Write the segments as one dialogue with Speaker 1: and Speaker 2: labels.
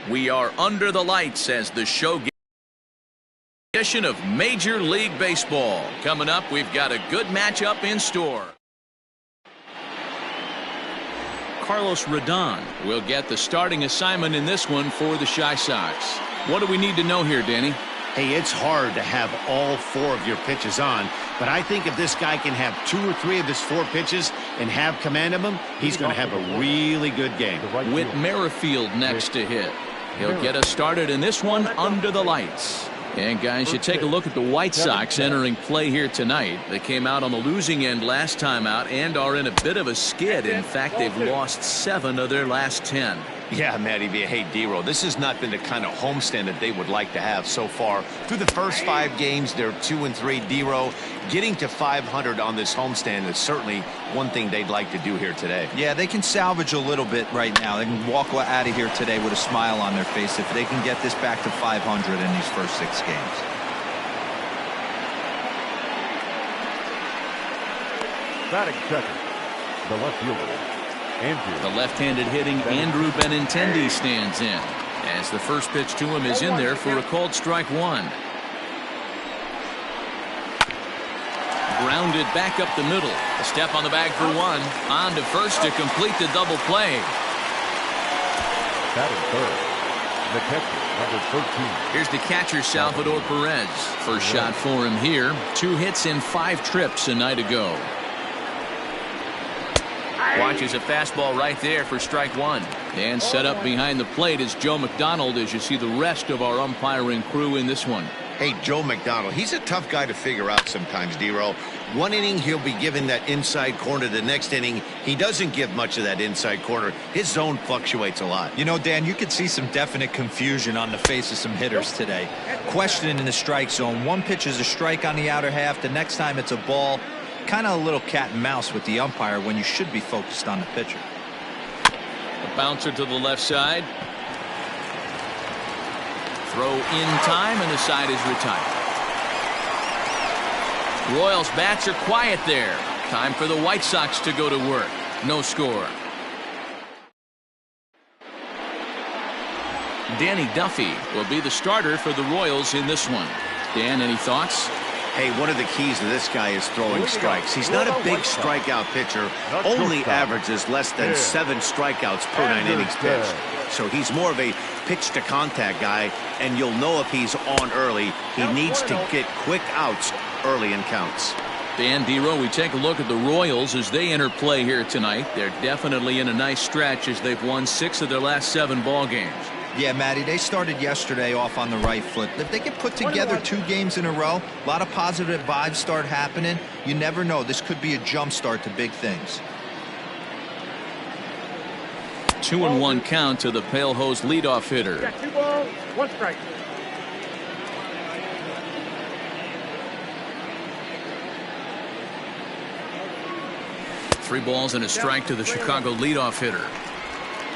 Speaker 1: We are under the lights as the show gets edition of Major League Baseball. Coming up, we've got a good matchup in store. Carlos Rodon will get the starting assignment in this one for the Chi Sox. What do we need to know here, Danny?
Speaker 2: Hey, it's hard to have all 4 of your pitches on, but I think if this guy can have 2 or 3 of his 4 pitches and have command of them, he's going to have a really good game.
Speaker 1: Whit Merrifield next to hit. He'll get us started in this one under the lights. And guys, you take a look at the White Sox entering play here tonight. They came out on the losing end last time out and are in a bit of a skid. In fact, they've lost 7 of their last 10.
Speaker 3: Yeah, Matty V. Hey, D-Row, this has not been the kind of homestand that they would like to have so far. Through the first 5 games, they're 2-3. D-Row, getting to 500 on this homestand is certainly one thing they'd like to do here today.
Speaker 4: Yeah, they can salvage a little bit right now. They can walk out of here today with a smile on their face if they can get this back to 500 in these first 6 games.
Speaker 5: Batting second, the left fielder, Andrew.
Speaker 1: The left-handed hitting Andrew Benintendi stands in as the first pitch to him is in there for a called strike 1. Grounded back up the middle. A step on the bag for 1. On to first to complete the double play.
Speaker 5: Batting third, the catcher, number 13.
Speaker 1: Here's the catcher, Salvador Perez. First shot for him here. 2 hits in 5 trips a night ago. Watches a fastball right there for strike 1. And set up behind the plate is Joe McDonald as you see the rest of our umpiring crew in this one.
Speaker 2: Hey, Joe McDonald, he's a tough guy to figure out sometimes, D-Row. One inning, he'll be given that inside corner. The next inning, he doesn't give much of that inside corner. His zone fluctuates a lot.
Speaker 4: You know, Dan, you could see some definite confusion on the face of some hitters today. Questioning in the strike zone. One pitch is a strike on the outer half. The next time it's a ball. Kind of a little cat and mouse with the umpire when you should be focused on the pitcher.
Speaker 1: A bouncer to the left side. Throw in time and the side is retired. Royals bats are quiet there. Time for the White Sox to go to work. No score. Danny Duffy will be the starter for the Royals in this one. Dan, any thoughts?
Speaker 2: Hey, one of the keys to this guy is throwing strikes. He's not a big strikeout pitcher, only averages less than 7 strikeouts per 9 innings pitched. So he's more of a pitch to contact guy, and you'll know if he's on early. He needs to get quick outs early in counts.
Speaker 1: Dan, D-Row, we take a look at the Royals as they enter play here tonight. They're definitely in a nice stretch as they've won 6 of their last 7 ball games.
Speaker 4: Yeah, Matty, they started yesterday off on the right foot. If they can put together 2 games in a row, a lot of positive vibes start happening. You never know. This could be a jump start to big things.
Speaker 1: 2-1 count to the Pale Hose leadoff hitter.
Speaker 5: 2 balls, 1 strike.
Speaker 1: Three balls and a strike to the Chicago leadoff hitter.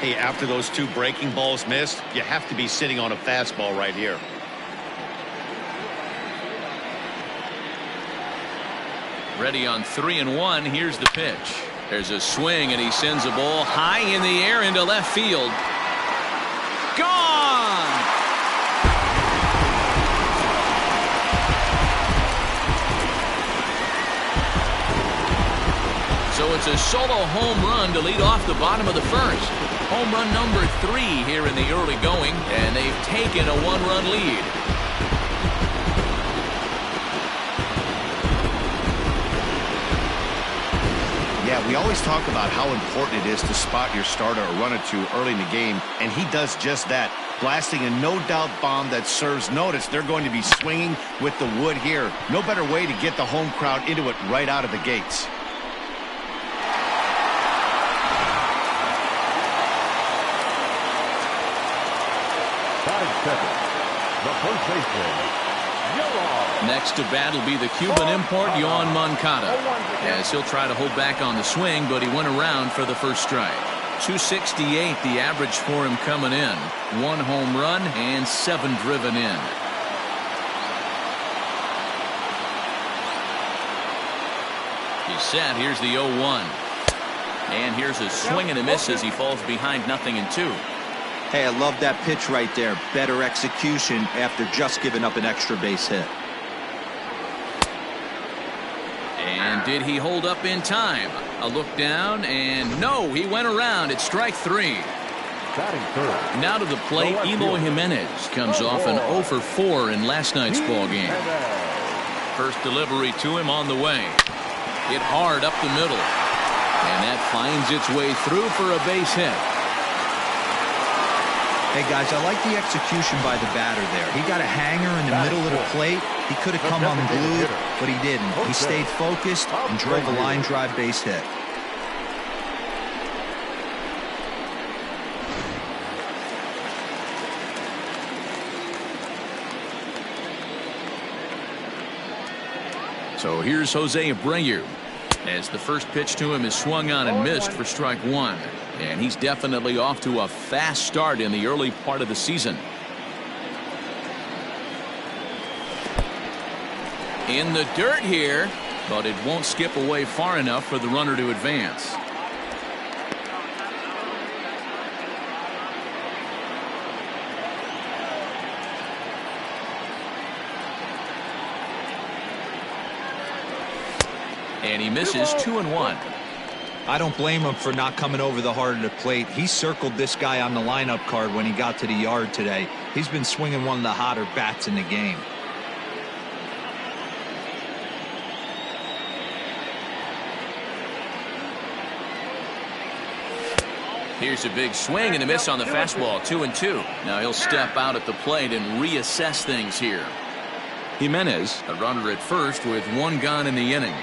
Speaker 2: Hey, after those 2 breaking balls missed, you have to be sitting on a fastball right here.
Speaker 1: Ready on 3-1. Here's the pitch. There's a swing and he sends a ball high in the air into left field. Gone! So it's a solo home run to lead off the bottom of the first. Home run number 3 here in the early going, and they've taken a 1-run lead.
Speaker 2: Yeah, we always talk about how important it is to spot your starter or run it to early in the game, and he does just that, blasting a no-doubt bomb that serves notice. They're going to be swinging with the wood here. No better way to get the home crowd into it right out of the gates.
Speaker 5: Second, the first baseman, Yoan.
Speaker 1: Next to bat will be the Cuban import, Yoan Moncada, as he'll try to hold back on the swing, but he went around for the first strike. 268 the average for him coming in. 1 home run and 7 driven in. He's set. Here's the 0-1. And here's a swing and a miss as he falls behind 0-2.
Speaker 4: Hey, I love that pitch right there. Better execution after just giving up an extra base hit.
Speaker 1: And did he hold up in time? A look down, and no, he went around. It's strike 3.
Speaker 5: Batting third.
Speaker 1: Now to the plate, Eloy Jimenez comes off an 0 for 4 in last night's ball game. First delivery to him on the way. Hit hard up the middle. And that finds its way through for a base hit.
Speaker 4: Hey, guys, I like the execution by the batter there. He got a hanger in the middle of the plate. He could have come unglued, but he didn't. He stayed focused and drove a line drive base hit.
Speaker 1: So here's Jose Abreu, as the first pitch to him is swung on and missed for strike 1. And he's definitely off to a fast start in the early part of the season. In the dirt here, but it won't skip away far enough for the runner to advance. And he misses 2-1.
Speaker 4: I don't blame him for not coming over the heart of the plate. He circled this guy on the lineup card when he got to the yard today. He's been swinging one of the hotter bats in the game.
Speaker 1: Here's a big swing and a miss on the fastball. 2-2. Now he'll step out at the plate and reassess things here. Jimenez, a runner at first with 1 gone in the inning.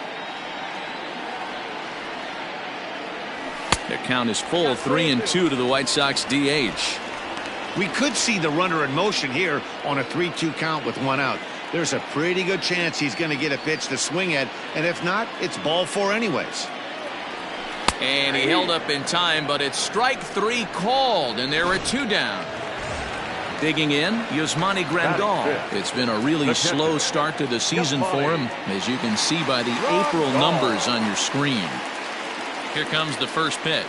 Speaker 1: The count is full, 3-2 to the White Sox DH.
Speaker 2: We could see the runner in motion here on a 3-2 count with 1 out. There's a pretty good chance he's going to get a pitch to swing at, and if not, it's ball 4 anyways.
Speaker 1: And he held up in time, but it's strike 3 called, and there are 2 down. Digging in, Yasmani Grandal. It's been a really slow start to the season for him, as you can see by the April numbers on your screen. Here comes the first pitch.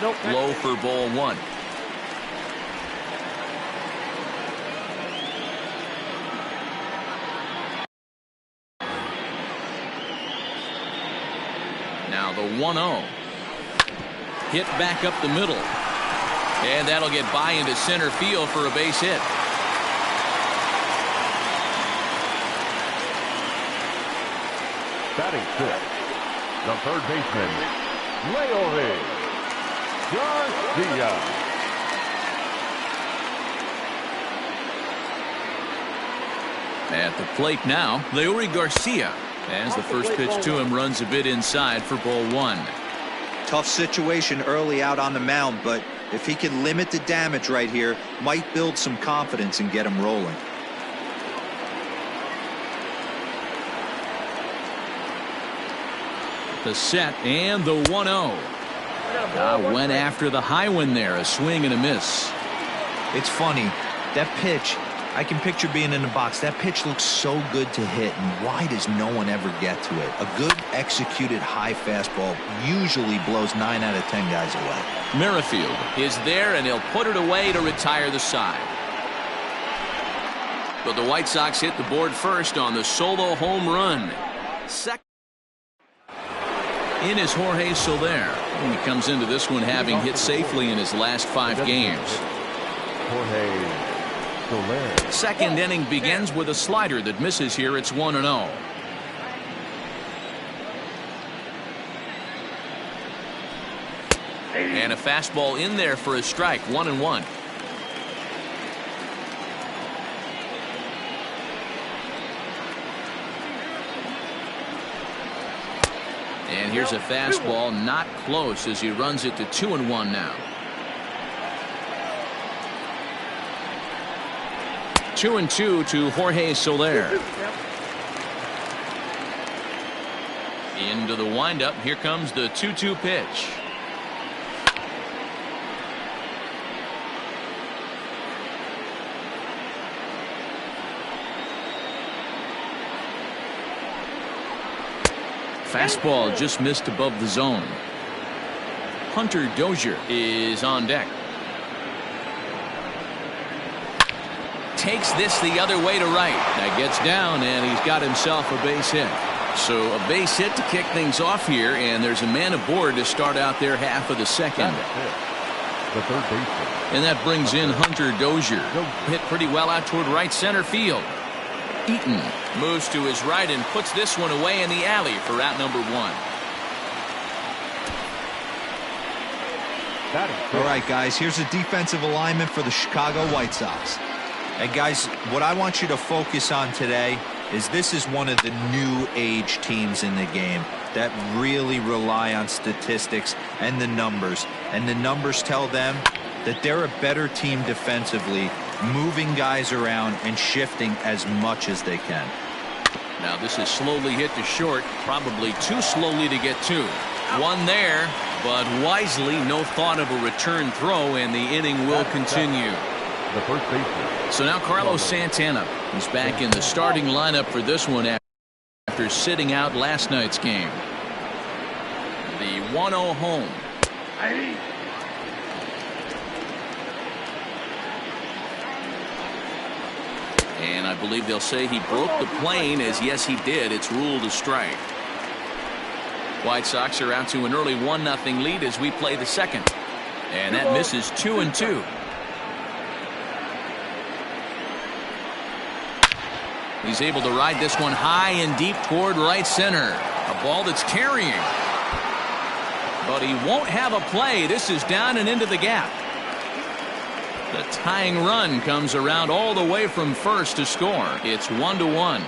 Speaker 1: Low for ball 1. Now the 1-0. Hit back up the middle. And that'll get by into center field for a base hit.
Speaker 5: Batting fifth, the third baseman, Leury Garcia.
Speaker 1: At the plate now, Leury Garcia, as the first pitch to him runs a bit inside for ball 1.
Speaker 4: Tough situation early out on the mound, but if he can limit the damage right here, might build some confidence and get him rolling.
Speaker 1: The set and the 1-0. Went after the high one there, a swing and a miss.
Speaker 4: It's funny, that pitch, I can picture being in the box. That pitch looks so good to hit, and why does no one ever get to it? A good executed high fastball usually blows 9 out of 10 guys away.
Speaker 1: Merrifield is there, and he'll put it away to retire the side. But the White Sox hit the board first on the solo home run. Second in is Jorge Soler. And he comes into this one having hit safely in his last 5 games.
Speaker 5: Jorge Soler.
Speaker 1: Second inning begins with a slider that misses here. It's 1-0. And a fastball in there for a strike. 1-1. And here's a fastball not close as he runs it to 2-1 now. 2-2 to Jorge Soler. Into the windup. Here comes the 2-2 pitch. Fastball just missed above the zone. Hunter Dozier is on deck. takes this the other way to right. That gets down, and he's got himself a base hit. So a base hit to kick things off here, and there's a man aboard to start out their half of the second.
Speaker 5: The third baseman.
Speaker 1: And that brings in Hunter Dozier. Hit pretty well out toward right center field. Eaton moves to his right and puts this one away in the alley for out number 1.
Speaker 4: All right, guys, here's a defensive alignment for the Chicago White Sox. And guys, what I want you to focus on today is this is one of the new age teams in the game that really rely on statistics and the numbers. And the numbers tell them that they're a better team defensively, moving guys around and shifting as much as they can.
Speaker 1: Now this is slowly hit to short, probably too slowly to get to. One there, but wisely, no thought of a return throw, and the inning will continue.
Speaker 5: The first baseman.
Speaker 1: So now Carlos Santana is back in the starting lineup for this one after sitting out last night's game. The 1-0 home. And I believe they'll say he broke the plane, as yes he did. It's ruled a strike. White Sox are out to an early 1-0 lead as we play the second. And that misses 2-2. He's able to ride this one high and deep toward right center. A ball that's carrying. But he won't have a play. This is down and into the gap. The tying run comes around all the way from first to score. It's 1-1.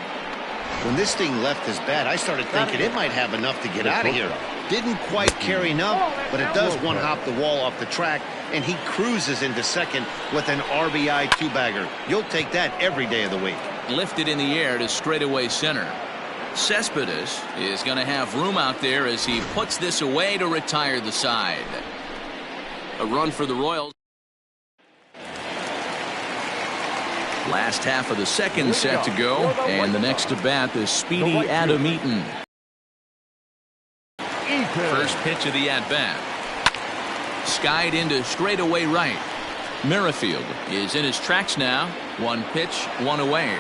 Speaker 2: When this thing left his bat, I started thinking it might have enough to get out of here. Didn't quite carry enough, but it does one-hop the wall off the track, and he cruises into second with an RBI two-bagger. You'll take that every day of the week.
Speaker 1: Lifted in the air to straightaway center. Cespedes is going to have room out there as he puts this away to retire the side. A run for the Royals. Last half of the second set to go, and the next to bat is speedy Adam Eaton. First pitch of the at-bat. Skied into straightaway right. Merrifield is in his tracks now. One pitch, one away.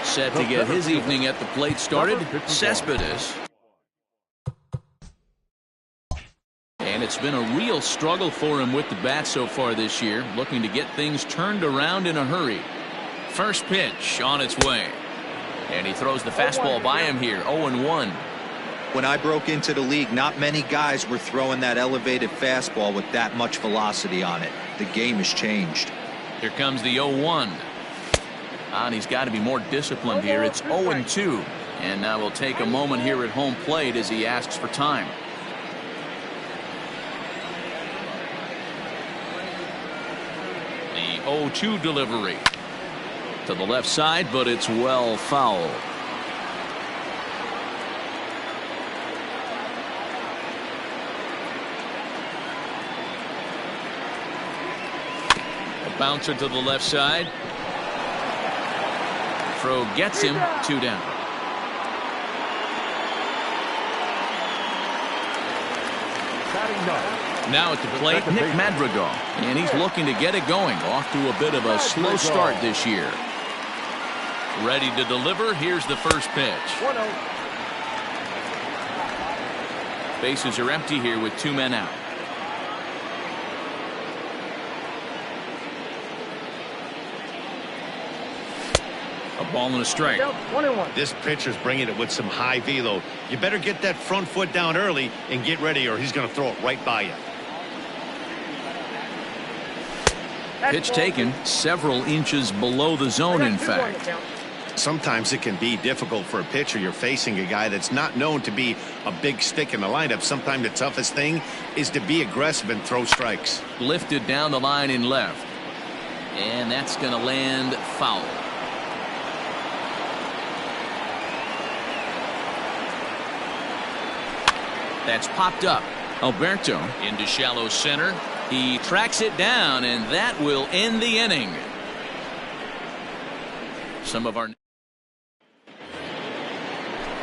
Speaker 1: Set to get his evening at the plate started, Cespedes. And it's been a real struggle for him with the bat so far this year, looking to get things turned around in a hurry. First pitch on its way. And he throws the fastball by him here, 0-1.
Speaker 4: When I broke into the league, not many guys were throwing that elevated fastball with that much velocity on it. The game has changed.
Speaker 1: Here comes the 0-1. And he's got to be more disciplined here. It's 0-2. And now we'll take a moment here at home plate as he asks for time. The 0-2 delivery. To the left side, but it's well fouled. Bouncer to the left side. Throw gets him, 2 down. Now at the plate, Nick Madrigal. And he's looking to get it going. Off to a bit of a slow start this year. Ready to deliver. Here's the first pitch. Bases are empty here with 2 men out. A ball and a strike.
Speaker 2: This pitcher's bringing it with some high velo. You better get that front foot down early and get ready, or he's going to throw it right by you.
Speaker 1: Pitch taken several inches below the zone, in fact.
Speaker 2: Sometimes it can be difficult for a pitcher. You're facing a guy that's not known to be a big stick in the lineup. Sometimes the toughest thing is to be aggressive and throw strikes.
Speaker 1: Lifted down the line in left. And that's going to land foul. That's popped up. Alberto into shallow center. He tracks it down, and that will end the inning. Some of our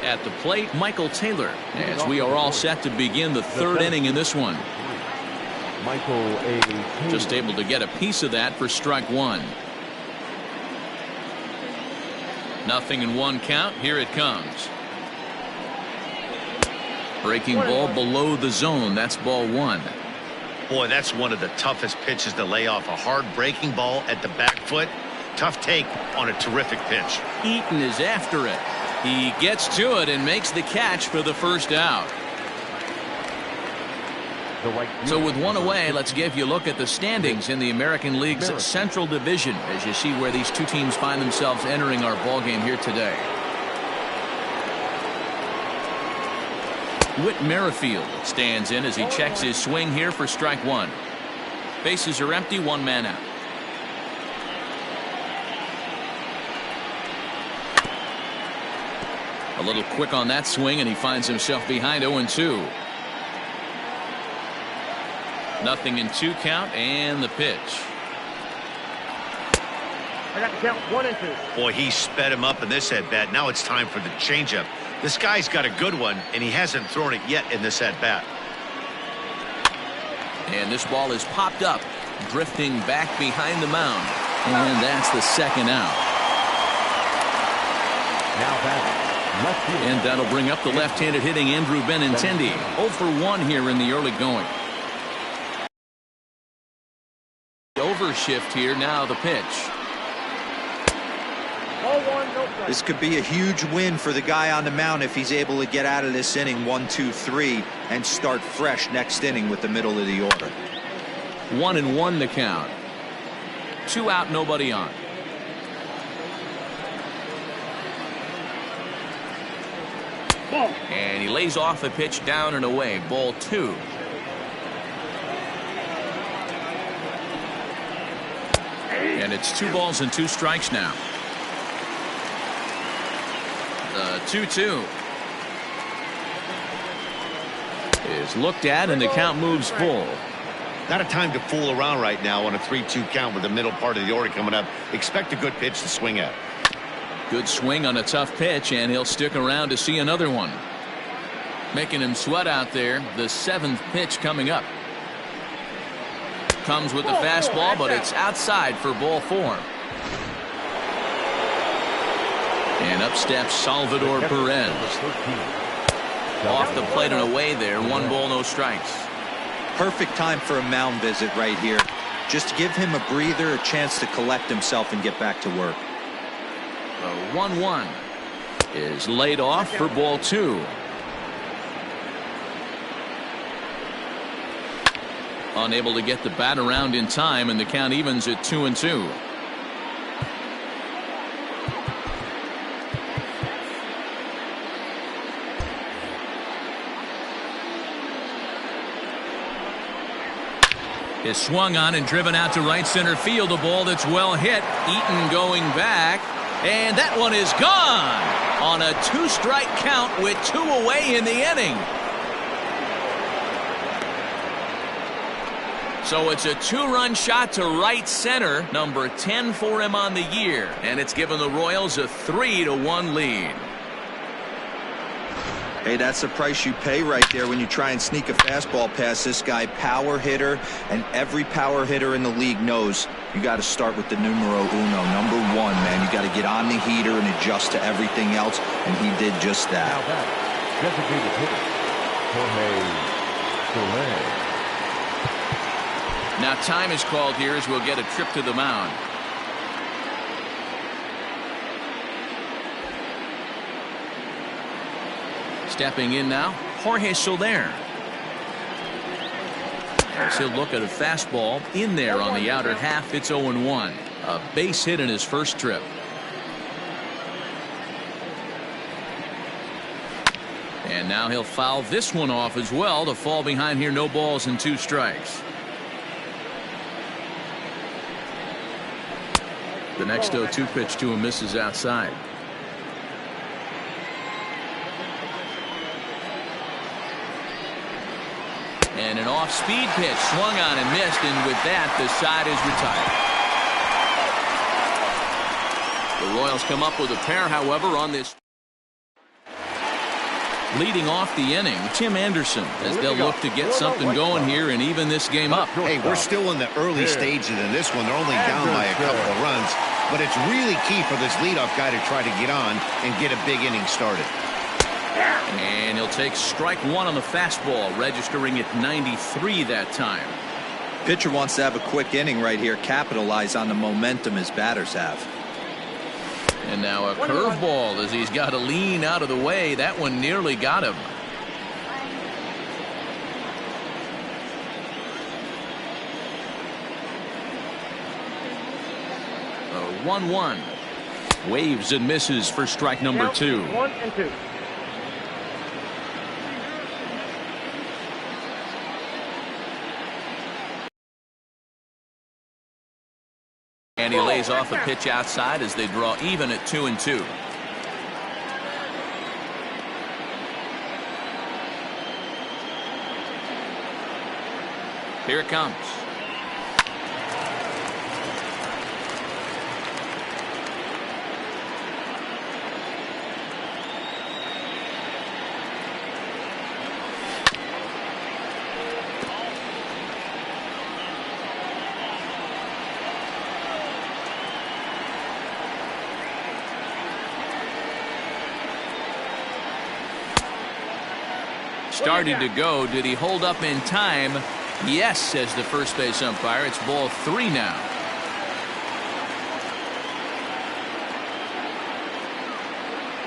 Speaker 1: at the plate, Michael Taylor, as we are all set to begin the third inning in this one.
Speaker 5: Michael A. Taylor.
Speaker 1: Just able to get a piece of that for strike one. 0-1 count. Here it comes. Breaking ball below the zone. That's ball one.
Speaker 2: Boy, that's one of the toughest pitches to lay off. A hard breaking ball at the back foot. Tough take on a terrific pitch.
Speaker 1: Eaton is after it. He gets to it and makes the catch for the first out. So with one away, let's give you a look at the standings in the American League's Central Division as you see where these two teams find themselves entering our ball game here today. Whit Merrifield stands in as he checks his swing here for strike one. Bases are empty, one man out. A little quick on that swing and he finds himself behind 0-2. 0-2 count and the pitch.
Speaker 6: I got to count 1 and 2.
Speaker 2: Boy, he sped him up in this at bat. Now it's time for the changeup. This guy's got a good one, and he hasn't thrown it yet in this at bat.
Speaker 1: And this ball is popped up, drifting back behind the mound. And that's the second out.
Speaker 5: Now batting.
Speaker 1: And that'll bring up the left-handed hitting Andrew Benintendi. 0 for 1 here in the early going. Overshift here, now the pitch.
Speaker 4: This could be a huge win for the guy on the mound if he's able to get out of this inning 1-2-3 and start fresh next inning with the middle of the order.
Speaker 1: 1-1 the count. 2 out, nobody on. And he lays off a pitch down and away. Ball 2. And it's 2 balls and 2 strikes now. The 2-2 is looked at and the count moves full.
Speaker 2: Not a time to fool around right now on a 3-2 count with the middle part of the order coming up. Expect a good pitch to swing at.
Speaker 1: Good swing on a tough pitch, and he'll stick around to see another one. Making him sweat out there. The 7th pitch coming up. Comes with the fastball, but it's outside for ball 4. And up steps Salvador Perez. Off the plate and away there. 1 ball, no strikes.
Speaker 4: Perfect time for a mound visit right here. Just give him a breather, a chance to collect himself and get back to work.
Speaker 1: The 1-1 is laid off for ball 2. Unable to get the bat around in time, and the count evens at 2-2. Is swung on and driven out to right center field. A ball that's well hit. Eaton going back. And that one is gone on a 2-strike count with 2 away in the inning. So it's a 2-run shot to right center, number 10 for him on the year, and it's given the Royals a 3-1 lead.
Speaker 4: Hey, that's the price you pay right there when you try and sneak a fastball past this guy. Power hitter, and every power hitter in the league knows you got to start with the numero uno, number 1, man. You got to get on the heater and adjust to everything else, and he did just that.
Speaker 5: Now back, designated hitter, Jorge Soler.
Speaker 1: Now time is called here as we'll get a trip to the mound. Stepping in now, Jorge Soler. As he'll look at a fastball in there on the outer half. It's 0-1. A base hit in his first trip. And now he'll foul this one off as well to fall behind here. No balls and 2 strikes. The next 0-2 pitch to him misses outside. And an off-speed pitch swung on and missed, and with that the side is retired. The Royals come up with a pair, however, on this. Leading off the inning, Tim Anderson, as they'll look to get something going here and even this game up.
Speaker 2: Hey, we're still in the early stages in this one. They're only down by a couple of runs, but it's really key for this leadoff guy to try to get on and get a big inning started.
Speaker 1: And he'll take strike one on the fastball, registering at 93 that time.
Speaker 4: Pitcher wants to have a quick inning right here, capitalize on the momentum his batters have.
Speaker 1: And now a curveball as he's got to lean out of the way. That one nearly got him. A 1-1. Waves and misses for strike number 2.
Speaker 6: 1-2.
Speaker 1: And he lays off a pitch outside as they draw even at 2-2. Here it comes. Started to go. Did he hold up in time? Yes, says the first base umpire. It's ball 3 now.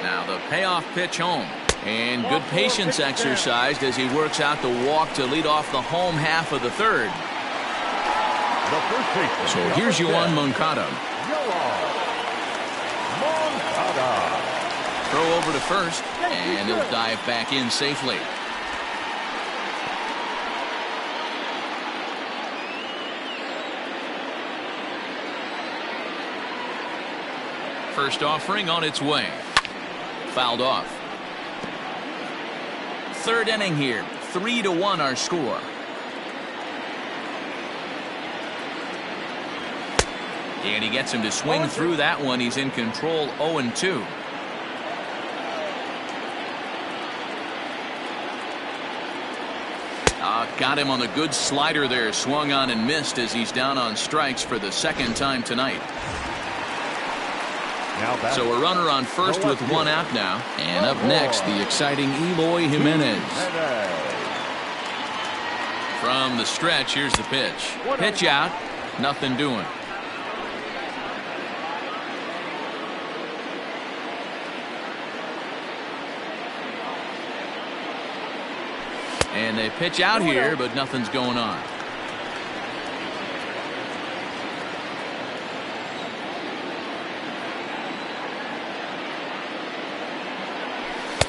Speaker 1: Now the payoff pitch home. And good patience exercised as he works out the walk to lead off the home half of the third. So here's Yoan Moncada. Throw over to first, and he'll dive back in safely. First offering on its way. Fouled off. Third inning here. 3-1 our score. And he gets him to swing through that one. He's in control. 0-2. Got him on a good slider there. Swung on and missed as he's down on strikes for the second time tonight. So a runner on first with 1 out now. And up next, the exciting Eloy Jimenez. From the stretch, here's the pitch. Pitch out. Nothing doing. And they pitch out here, but nothing's going on.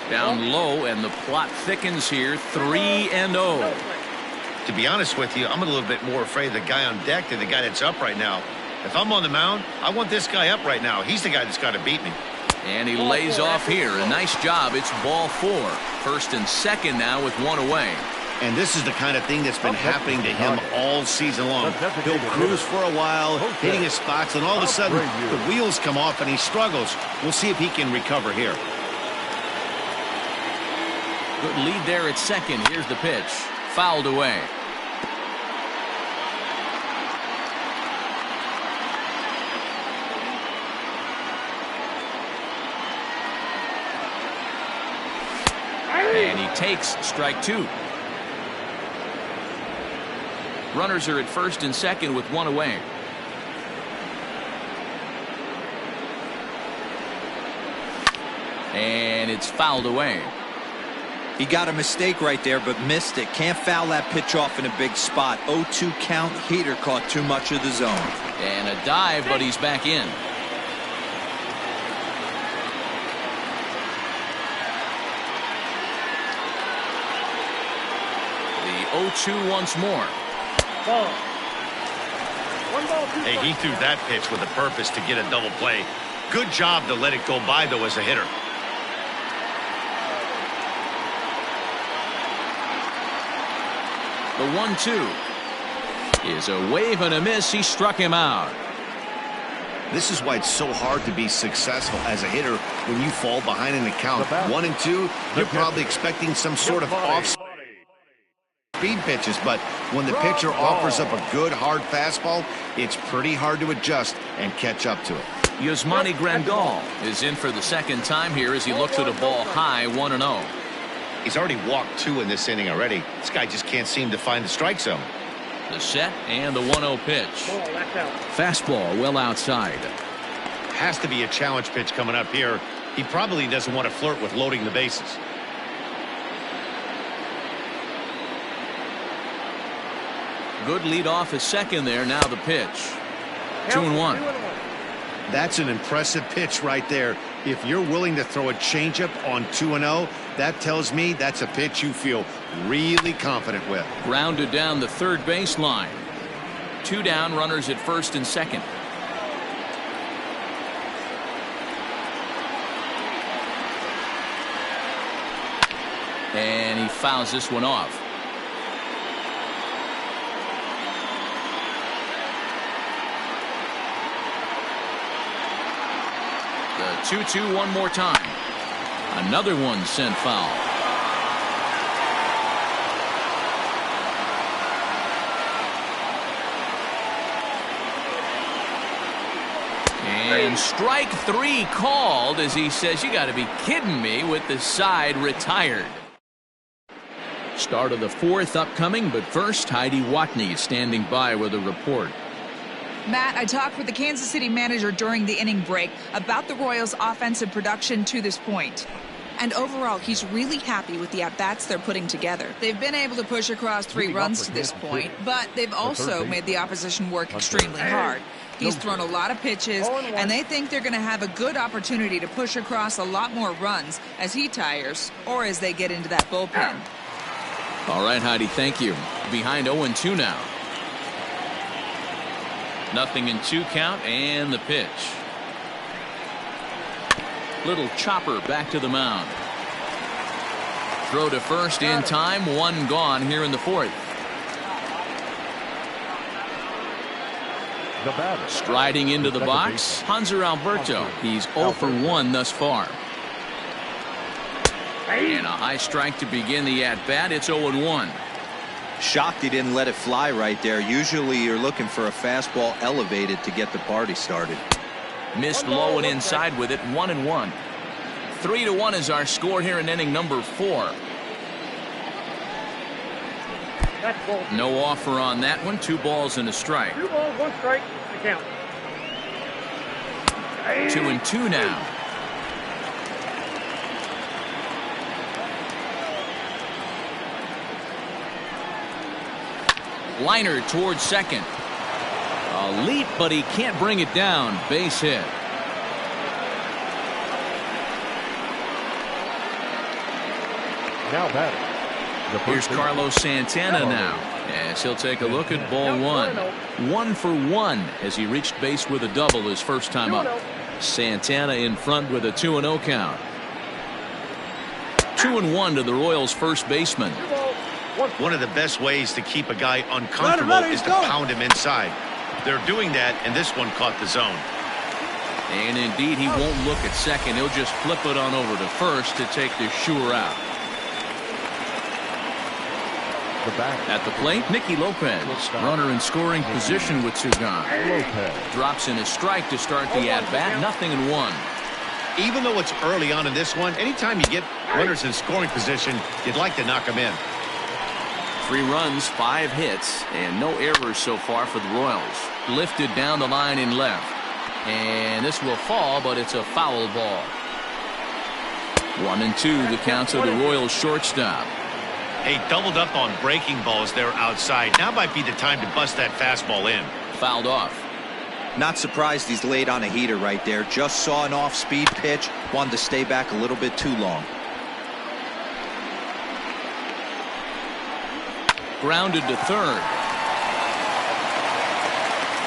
Speaker 1: Down low, and the plot thickens here. 3-0.
Speaker 2: To be honest with you, I'm a little bit more afraid of the guy on deck than the guy that's up right now. If I'm on the mound, I want this guy up right now. He's the guy that's got to beat me.
Speaker 1: And he lays off here. A nice job. It's ball 4. First and second now with 1 away.
Speaker 2: And this is the kind of thing that's been happening to him all season long. He'll cruise for a while, hitting his spots, and all of a sudden the wheels come off and he struggles. We'll see if he can recover here.
Speaker 1: Good lead there at second. Here's the pitch. Fouled away. And he takes strike 2. Runners are at first and second with 1 away. And it's fouled away.
Speaker 4: He got a mistake right there, but missed it. Can't foul that pitch off in a big spot. 0-2 count. Heater caught too much of the zone.
Speaker 1: And a dive, but he's back in. The 0-2 once more.
Speaker 6: Ball. 1 ball, 2
Speaker 2: Hey, he threw that pitch with a purpose to get a double play. Good job to let it go by, though, as a hitter.
Speaker 1: The 1-2 is a wave and a miss. He struck him out.
Speaker 2: This is why it's so hard to be successful as a hitter when you fall behind in the count. 1 and 2, you're probably expecting some sort of off-speed pitches, but when the pitcher offers up a good hard fastball, it's pretty hard to adjust and catch up to it.
Speaker 1: Yasmani Grandal is in for the second time here as he looks at a ball high 1-0.
Speaker 3: He's already walked 2 in this inning already. This guy just can't seem to find the strike zone.
Speaker 1: The set and the 1-0 pitch. Fastball well outside.
Speaker 3: Has to be a challenge pitch coming up here. He probably doesn't want to flirt with loading the bases.
Speaker 1: Good lead off at second there. Now the pitch. 2-1.
Speaker 2: That's an impressive pitch right there. If you're willing to throw a changeup on 2-0, that tells me that's a pitch you feel really confident with.
Speaker 1: Grounded down the third base line. 2 down, runners at first and second. And he fouls this one off. The 2-2 one more time. Another one sent foul. And strike 3 called as he says, you got to be kidding me, with the side retired. Start of the 4th upcoming, but first Heidi Watney standing by with a report.
Speaker 7: Matt, I talked with the Kansas City manager during the inning break about the Royals' offensive production to this point. And overall, he's really happy with the at-bats they're putting together. They've been able to push across 3 runs to this point, but they've also made the opposition work extremely hard. He's thrown a lot of pitches, and they think they're going to have a good opportunity to push across a lot more runs as he tires or as they get into that bullpen.
Speaker 1: All right, Heidi, thank you. Behind 0-2 now. 0-2 count, and the pitch. Little chopper back to the mound. Throw to first in time. 1 gone here in the 4th. Striding into the box, Hanser Alberto. He's 0 for 1 thus far. And a high strike to begin the at-bat. It's 0-1.
Speaker 4: Shocked he didn't let it fly right there. Usually you're looking for a fastball elevated to get the party started.
Speaker 1: Missed low and inside with it. 1-1. 3-1 is our score here in inning number 4. No offer on that one. 2 balls and a strike.
Speaker 6: 2 balls, 1 strike. The count.
Speaker 1: 2-2 now. Liner towards second. A leap, but he can't bring it down. Base hit.
Speaker 5: Now batting.
Speaker 1: Here's Carlos Santana now, as he'll take a look at ball 1. 1 for 1 as he reached base with a double his first time up. Santana in front with a 2-0 count. 2-1 to the Royals' first baseman.
Speaker 3: One of the best ways to keep a guy uncomfortable is to pound him inside. They're doing that, and this one caught the zone.
Speaker 1: And indeed, he won't look at second. He'll just flip it on over to first to take the sure out. At the plate, Nicky Lopez, runner in scoring position with 2 gone. Drops in a strike to start the at-bat. 0-1.
Speaker 3: Even though it's early on in this one, anytime you get runners in scoring position, you'd like to knock them in.
Speaker 1: 3 runs, 5 hits, and no errors so far for the Royals. Lifted down the line in left. And this will fall, but it's a foul ball. 1-2, the count to the Royals shortstop.
Speaker 3: Hey, doubled up on breaking balls there outside. Now might be the time to bust that fastball in.
Speaker 1: Fouled off.
Speaker 4: Not surprised he's laid on a heater right there. Just saw an off-speed pitch. Wanted to stay back a little bit too long.
Speaker 1: Grounded to third.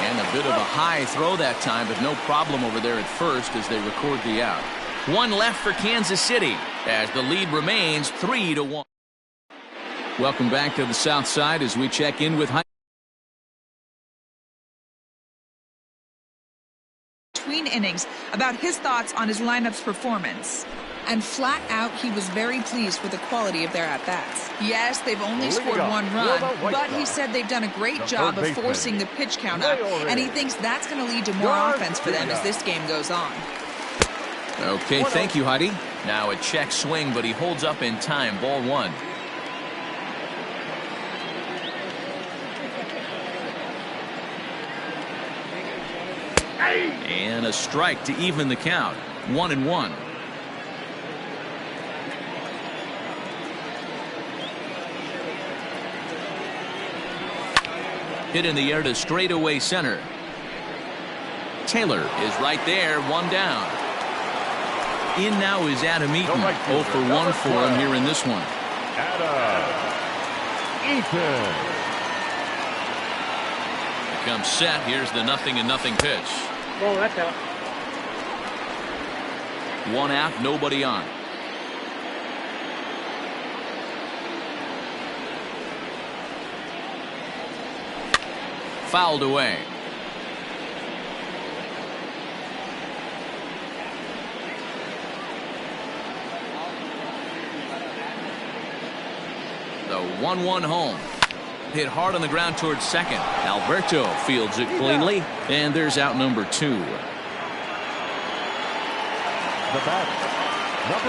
Speaker 1: And a bit of a high throw that time, but no problem over there at first as they record the out. 1 left for Kansas City as the lead remains 3-1. Welcome back to the South Side as we check in with
Speaker 7: between innings about his thoughts on his lineup's performance. And flat out, he was very pleased with the quality of their at-bats. Yes, they've only scored one run, but he said they've done a great job of forcing the pitch count up, and he thinks that's going to lead to more offense for them as this game goes on.
Speaker 1: Okay, thank you, Heidi. Now a check swing, but he holds up in time. Ball 1. And a strike to even the count. 1-1. Hit in the air to straightaway center. Taylor is right there, 1 down. In now is Adam Eaton. 0 for 1 for him here in this one.
Speaker 5: Adam Eaton.
Speaker 1: Comes set. Here's the 0-0 pitch.
Speaker 6: Oh, that's out.
Speaker 1: 1 out, nobody on. Fouled away. The 1-1 home. Hit hard on the ground towards second. Alberto fields it cleanly, and there's out number 2.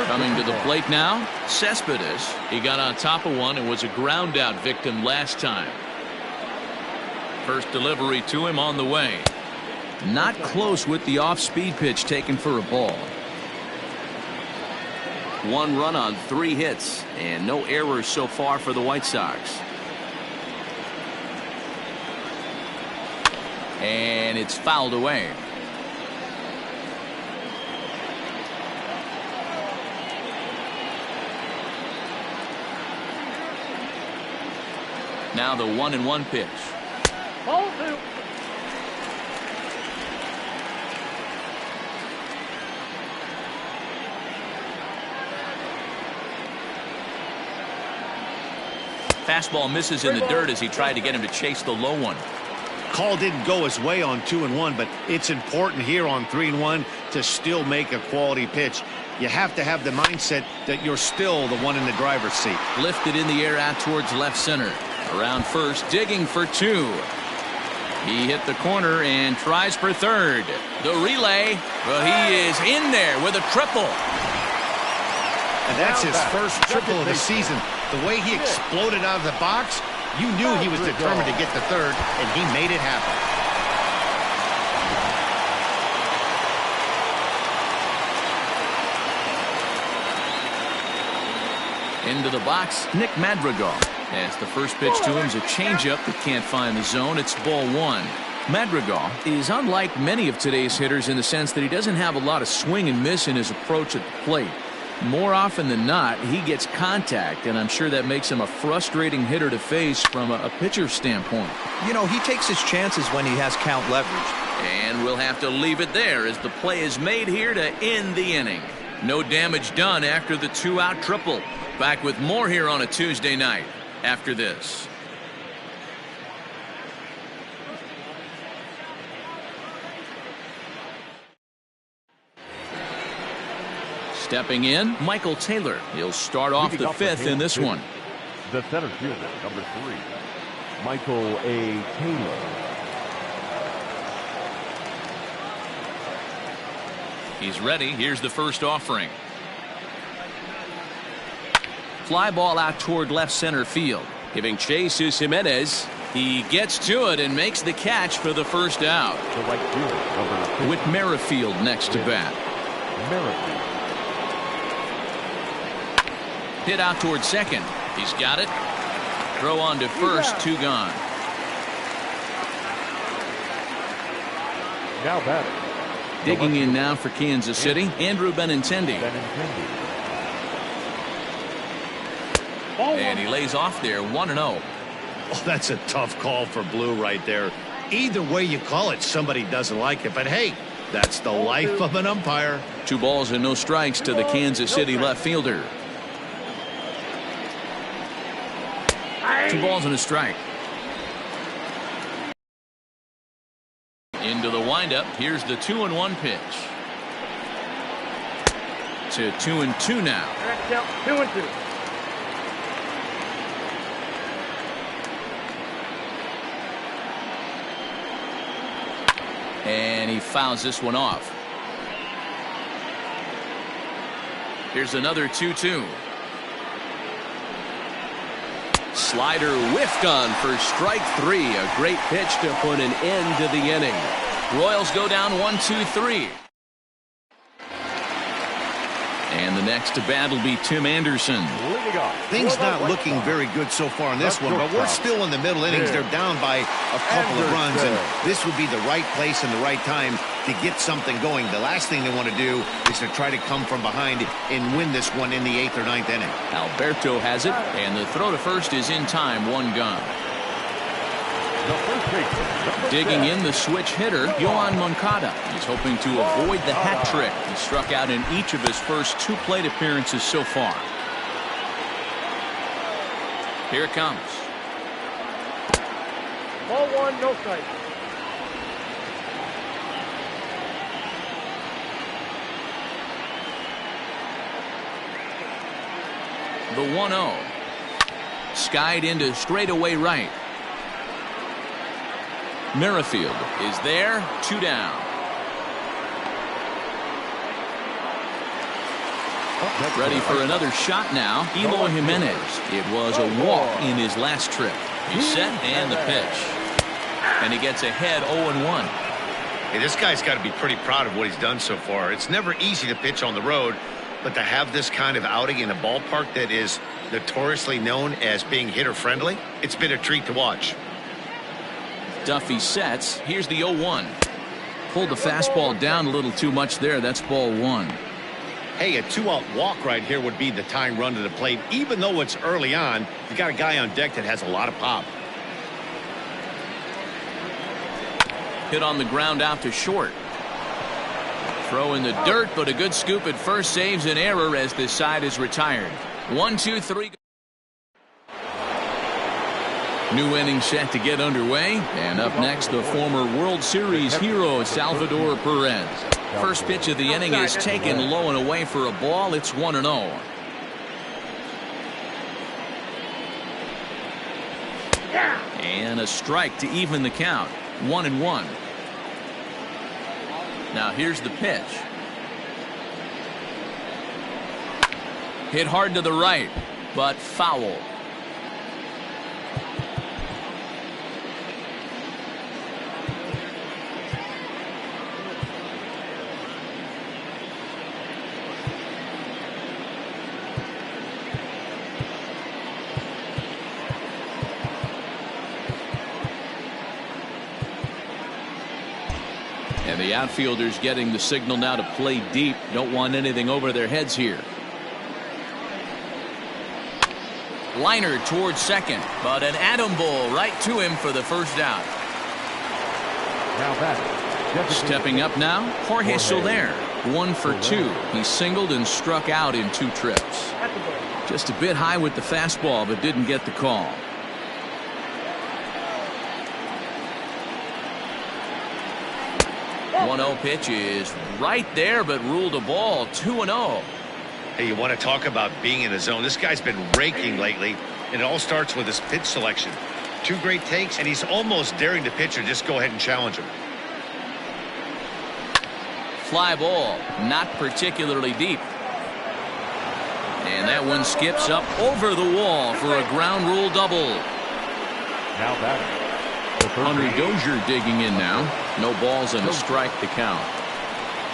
Speaker 1: Coming to the plate now, Cespedes. He got on top of one and was a ground out victim last time. First delivery to him on the way. Not close with the off-speed pitch taken for a ball. 1 run on 3 hits, and no errors so far for the White Sox. And it's fouled away. Now the 1-1 pitch.
Speaker 6: Ball 2.
Speaker 1: Fastball misses in the dirt as he tried to get him to chase the low one.
Speaker 2: Call didn't go his way on 2-1, but it's important here on 3-1 to still make a quality pitch. You have to have the mindset that you're still the one in the driver's seat.
Speaker 1: Lifted in the air out towards left center. Around first, digging for 2. He hit the corner and tries for third. The relay, well, he is in there with a triple.
Speaker 2: And that's his first triple of the season. The way he exploded out of the box, you knew he was determined to get the third, and he made it happen.
Speaker 1: Into the box, Nick Madrigal. As the first pitch to him is a changeup that can't find the zone. It's ball 1. Madrigal is unlike many of today's hitters in the sense that he doesn't have a lot of swing and miss in his approach at the plate. More often than not, he gets contact, and I'm sure that makes him a frustrating hitter to face from a pitcher's standpoint.
Speaker 4: You know, he takes his chances when he has count leverage.
Speaker 1: And we'll have to leave it there as the play is made here to end the inning. No damage done after the 2-out triple. Back with more here on a Tuesday night after this. Stepping in, Michael Taylor. He'll start off the 5th in this one.
Speaker 5: The center fielder, number 3, Michael A. Taylor.
Speaker 1: He's ready. Here's the first offering. Fly ball out toward left center field. Giving chase is Jimenez. He gets to it and makes the catch for the first out.
Speaker 5: The right fielder, number 50.
Speaker 1: With Merrifield next to bat.
Speaker 5: Merrifield.
Speaker 1: Hit out toward second. He's got it. Throw on to first. 2 gone.
Speaker 5: Now batting.
Speaker 1: Digging in now for Kansas City, Andrew Benintendi. And he lays off there, 1-0.
Speaker 2: Oh, that's a tough call for Blue right there. Either way you call it, somebody doesn't like it. But hey, that's the life of an umpire.
Speaker 1: 2 balls and no strikes to the Kansas City left fielder. 2 balls and a strike. Into Into the windup. Here's the 2-1 pitch. To 2-2 now.
Speaker 6: 2-2.
Speaker 1: And he fouls this one off. Here's another 2-2. Slider whiffed on for strike 3. A great pitch to put an end to the inning. Royals go down 1-2-3. And the next to bat will be Tim Anderson.
Speaker 2: Things not looking very good so far in this one, but we're still in the middle innings. They're down by a couple of runs, and this would be the right place and the right time to get something going. The last thing they want to do is to try to come from behind and win this one in the 8th or 9th inning.
Speaker 1: Alberto has it, and the throw to first is in time, 1 gun. Digging in the switch hitter, Yoan Moncada. He's hoping to avoid the hat trick. He struck out in each of his first 2 plate appearances so far. Here it comes.
Speaker 6: Ball 1, no strike.
Speaker 1: The 1-0. Skied into straightaway right. Merrifield is there, 2 down. Ready for another shot now. Eloy Jimenez. It was a walk in his last trip. He's set and the pitch. And he gets ahead 0-1.
Speaker 3: Hey, this guy's got to be pretty proud of what he's done so far. It's never easy to pitch on the road, but to have this kind of outing in a ballpark that is notoriously known as being hitter-friendly, it's been a treat to watch.
Speaker 1: Duffy sets. Here's the 0-1. Pulled the fastball down a little too much there. That's ball 1.
Speaker 3: Hey, a 2-out walk right here would be the tying run to the plate. Even though it's early on, you got a guy on deck that has a lot of pop.
Speaker 1: Hit on the ground out to short. Throw in the dirt, but a good scoop at first saves an error as this side is retired. 1-2-3. New inning set to get underway, and up next the former World Series hero Salvador Perez. First pitch of the inning is taken low and away for a ball. It's 1-0. And a strike to even the count. 1-1. Now here's the pitch. Hit hard to the right, but foul. And the outfielders getting the signal now to play deep. Don't want anything over their heads here. Liner towards second, but an atom ball right to him for the first out. Stepping up now, Jorge Soler. 1 for 2. He singled and struck out in 2 trips. Just a bit high with the fastball, but didn't get the call. The 1-0 pitch is right there, but ruled a ball. 2-0.
Speaker 3: Hey, you want to talk about being in the zone. This guy's been raking lately, and it all starts with his pitch selection. 2 great takes, and he's almost daring the pitcher just go ahead and challenge him.
Speaker 1: Fly ball, not particularly deep. And that one skips up over the wall for a ground rule double.
Speaker 5: Now batting.
Speaker 1: Hunter Dozier digging in now. No balls and a strike to count.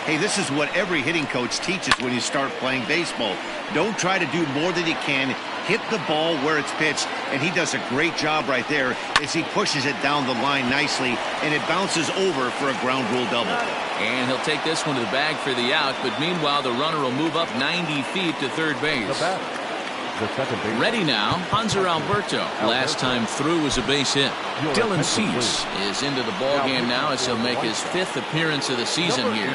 Speaker 2: Hey, this is what every hitting coach teaches when you start playing baseball. Don't try to do more than you can. Hit the ball where it's pitched, and he does a great job right there as he pushes it down the line nicely, and it bounces over for a ground rule double.
Speaker 1: And he'll take this one to the bag for the out, but meanwhile the runner will move up 90 feet to third base. Ready now, Hanser Alberto. Last time through was a base hit. Dylan Cease is into the ballgame now as he'll make his 5th appearance of the season here.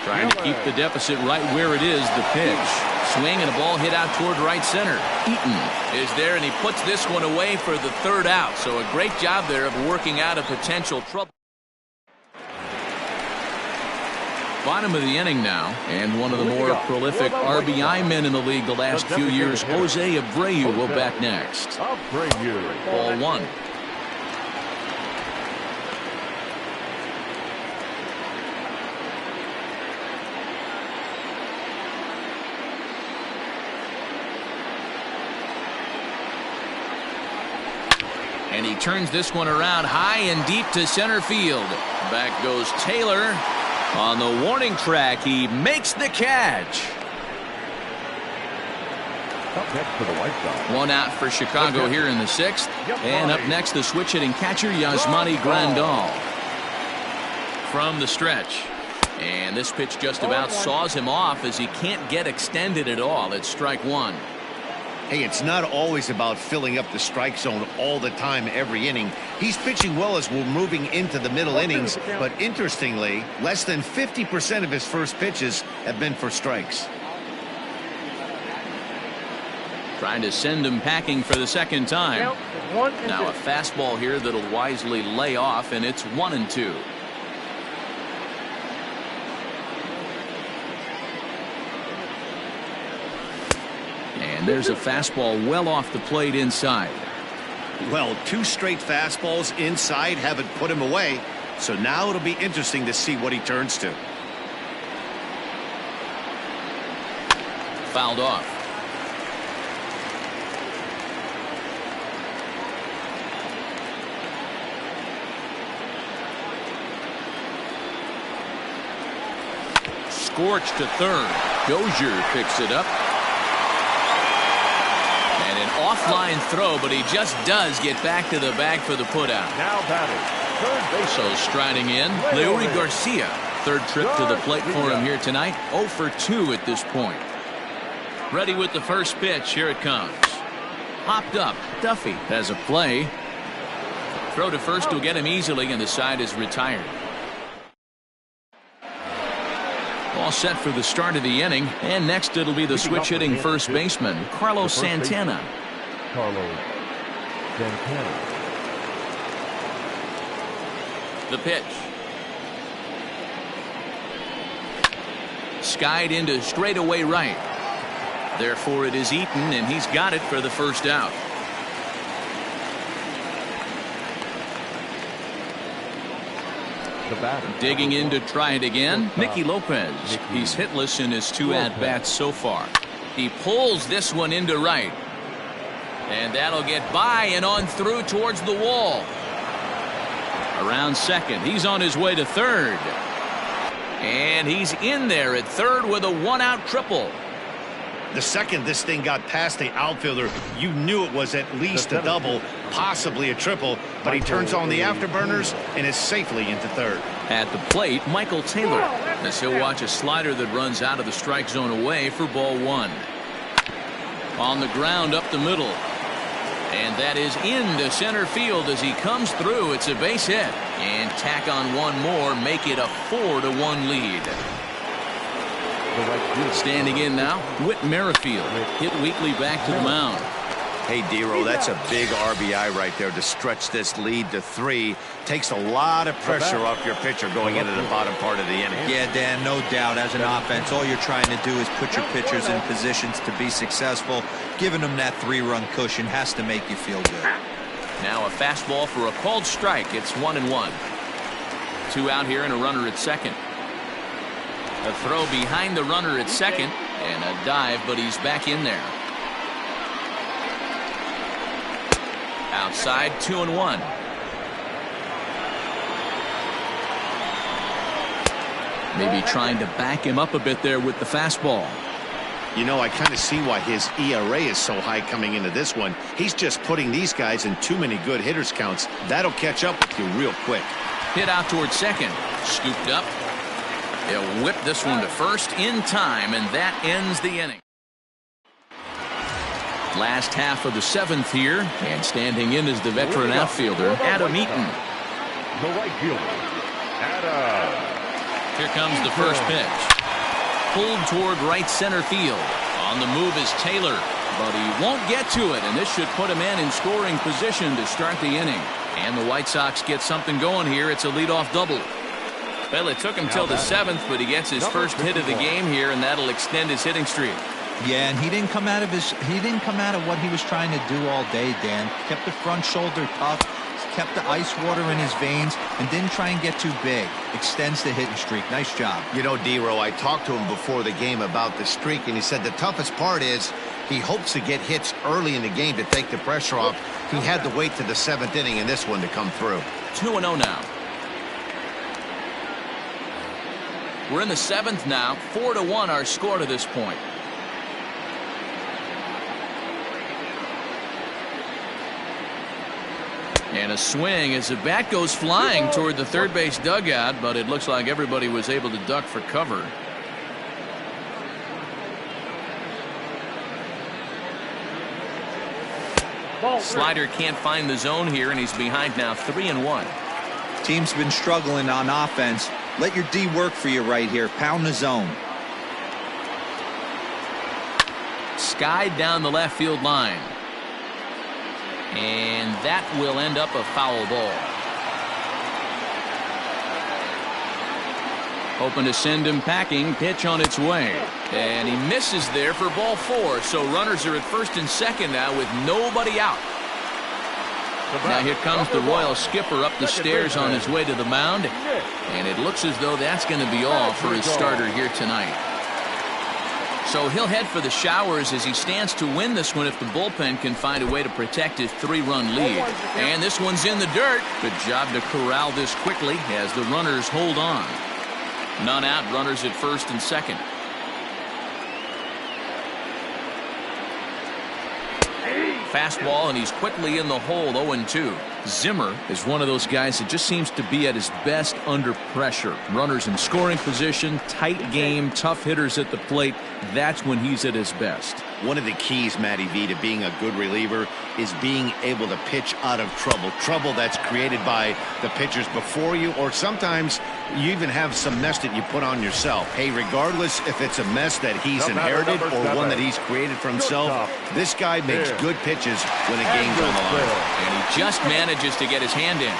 Speaker 1: Trying to keep the deficit right where it is, the pitch. Swing and a ball hit out toward right center. Eaton is there, and he puts this one away for the 3rd out. So a great job there of working out a potential trouble. Bottom of the inning now, and one of the more prolific RBI men in the league the last few years, Jose Abreu, will bat next. Ball one. And he turns this one around high and deep to center field. Back goes Taylor. On the warning track, he makes the catch.
Speaker 5: Up next for the White Sox.
Speaker 1: One out for Chicago here in the sixth. And up next, the switch hitting catcher, Yasmani Grandal. From the stretch. And this pitch just about saws him off as he can't get extended at all. It's strike one.
Speaker 2: Hey, it's not always about filling up the strike zone all the time, every inning. He's pitching well as we're moving into the middle innings, but interestingly, less than 50% of his first pitches have been for strikes.
Speaker 1: Trying to send him packing for the second time. Now a fastball here that'll wisely lay off, and it's 1-2. And there's a fastball well off the plate inside.
Speaker 2: Well, two straight fastballs inside haven't put him away, so now it'll be interesting to see what he turns to.
Speaker 1: Fouled off. Scorched to third. Dozier picks it up. And an offline throw, but he just does get back to the bag for the putout.
Speaker 5: Now batting, third base.
Speaker 1: So striding in, Leury Garcia. Third trip to the plate for him here tonight. 0 for 2 at this point. Ready with the first pitch. Here it comes. Hopped up. Duffy has a play. Throw to first will get him easily, and the side is retired. All set for the start of the inning, and next it'll be the switch-hitting first baseman, Carlos Santana.
Speaker 5: Carlos Santana.
Speaker 1: The pitch. Skied into straightaway right. Therefore it is Eaton, and he's got it for the first out. Digging in to try it again, Nicky Lopez. He's hitless in his 2 at-bats so far. He pulls this one into right. And that'll get by and on through towards the wall. Around second. He's on his way to third. And he's in there at third with a 1-out triple.
Speaker 2: The second this thing got past the outfielder, you knew it was at least a double, possibly a triple, but he turns on the afterburners and is safely into third.
Speaker 1: At the plate, Michael Taylor, as he'll watch a slider that runs out of the strike zone away for ball one. On the ground up the middle. And that is into center field as he comes through. It's a base hit. And tack on one more, make it a 4-1 lead. Standing in now, Whit Merrifield. Hit weakly back to the mound.
Speaker 2: Hey, Dero, that's a big RBI right there to stretch this lead to 3. Takes a lot of pressure off your pitcher going into the bottom part of the inning.
Speaker 4: Yeah, Dan, no doubt. As an offense, all you're trying to do is put your pitchers in positions to be successful. Giving them that 3-run cushion has to make you feel good.
Speaker 1: Now a fastball for a called strike. It's 1-1. 2 out here and a runner at second. A throw behind the runner at second and a dive, but he's back in there. Outside, 2-1. Maybe trying to back him up a bit there with the fastball.
Speaker 2: You know, I kind of see why his ERA is so high coming into this one. He's just putting these guys in too many good hitters counts. That'll catch up with you real quick.
Speaker 1: Hit out towards second. Scooped up. They'll whip this one to first in time, and that ends the inning. Last half of the 7th here, and standing in is the veteran outfielder, Adam Eaton.
Speaker 5: The right fielder, Adam.
Speaker 1: Here comes the first pitch. Pulled toward right center field. On the move is Taylor, but he won't get to it, and this should put him in scoring position to start the inning. And the White Sox get something going here. It's a leadoff double. Well, it took him till the 7th, but he gets his first hit of the game here, and that'll extend his hitting streak.
Speaker 4: Yeah, and he didn't come out of what he was trying to do all day, Dan. Kept the front shoulder tough, kept the ice water in his veins, and didn't try and get too big. Extends the hitting streak. Nice job.
Speaker 3: You know, D-Row, I talked to him before the game about the streak, and he said the toughest part is he hopes to get hits early in the game to take the pressure off. He had to wait to the 7th inning in this one to come through.
Speaker 1: 2-0 now. We're in the 7th now. 4-1 our score to this point. And a swing as the bat goes flying toward the third base dugout, but it looks like everybody was able to duck for cover. Slider can't find the zone here, and he's behind now 3-1.
Speaker 4: Team's been struggling on offense. Let your D work for you right here. Pound the zone.
Speaker 1: Skied down the left field line. And that will end up a foul ball. Hoping to send him packing. Pitch on its way. And he misses there for ball 4. So runners are at first and second now with nobody out. Now here comes the Royal skipper up the stairs on his way to the mound. And it looks as though that's going to be all for his starter here tonight. So he'll head for the showers as he stands to win this one if the bullpen can find a way to protect his 3-run lead. And this one's in the dirt. Good job to corral this quickly as the runners hold on. None out, runners at first and second. Fastball, and he's quickly in the hole. 0-2. Zimmer is one of those guys that just seems to be at his best under pressure. Runners in scoring position, tight game, tough hitters at the plate. That's when he's at his best.
Speaker 2: One of the keys, Matty V, to being a good reliever is being able to pitch out of trouble. Trouble that's created by the pitchers before you, or sometimes you even have some mess that you put on yourself. Hey, regardless if it's a mess that he's inherited or one that he's created for himself, this guy makes good pitches when the game's on the line.
Speaker 1: And he just manages to get his hand in.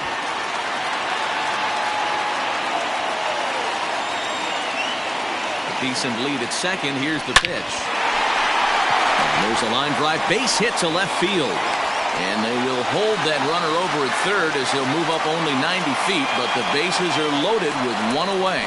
Speaker 1: A decent lead at second. Here's the pitch. There's a line drive, base hit to left field. And they will hold that runner over at third as he'll move up only 90 feet, but the bases are loaded with one away.